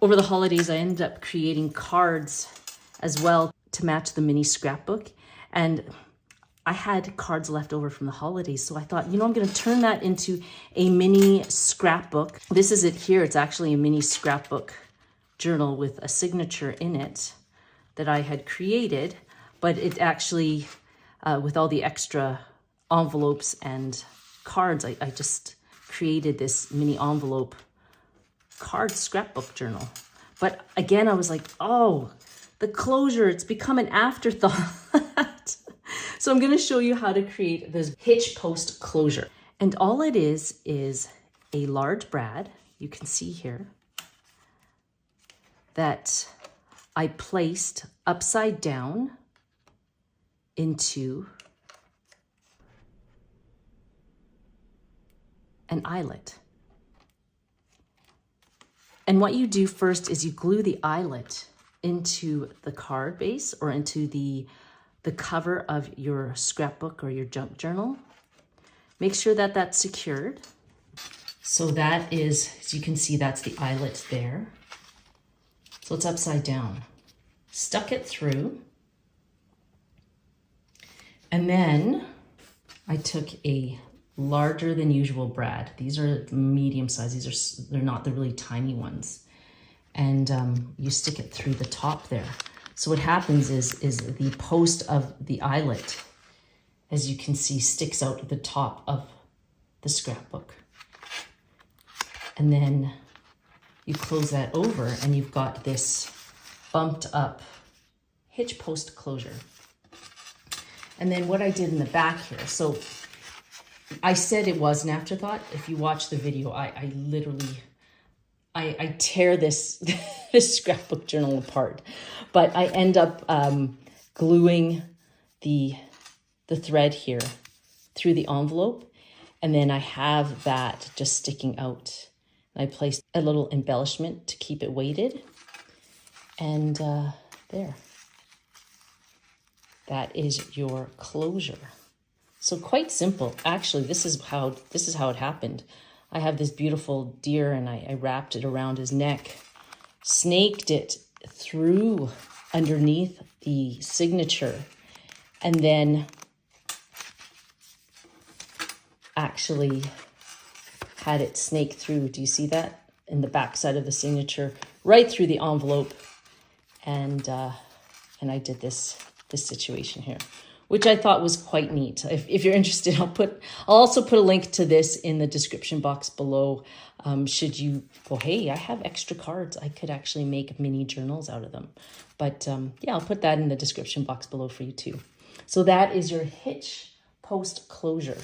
Over the holidays, I ended up creating cards as well to match the mini scrapbook. And I had cards left over from the holidays. So I thought, you know, I'm going to turn that into a mini scrapbook. This is it here. It's actually a mini scrapbook journal with a signature in it that I had created, but it actually, with all the extra envelopes and cards, I just created this mini envelope card scrapbook journal. But again, I was like, oh, the closure, it's become an afterthought. So I'm going to show you how to create this Hitch post closure. And all it is a large brad, you can see here, that I placed upside down into an eyelet. And what you do first is you glue the eyelet into the card base or into the cover of your scrapbook or your junk journal. Make sure that that's secured. So that is, as you can see, that's the eyelet there. So it's upside down. Stuck it through. And then I took a larger than usual brad. These are medium size. They're not the really tiny ones. And you stick it through the top there. So what happens is the post of the eyelet, as you can see, sticks out at the top of the scrapbook. And then you close that over and you've got this bumped up Hitch post closure. And then what I did in the back here, so I said it was an afterthought. If you watch the video, I literally tear this, this scrapbook journal apart. But I end up gluing the thread here through the envelope. And then I have that just sticking out. I placed a little embellishment to keep it weighted. And there. That is your closure. So quite simple. Actually, this is how it happened. I have this beautiful deer and I wrapped it around his neck, snaked it through underneath the signature, and then actually had it snake through. Do you see that? In the back side of the signature, right through the envelope. And I did this situation here, which I thought was quite neat. If you're interested, I'll also put a link to this in the description box below. Should you go, hey, I have extra cards, I could actually make mini journals out of them. But yeah, I'll put that in the description box below for you too. So that is your Hitch post closure.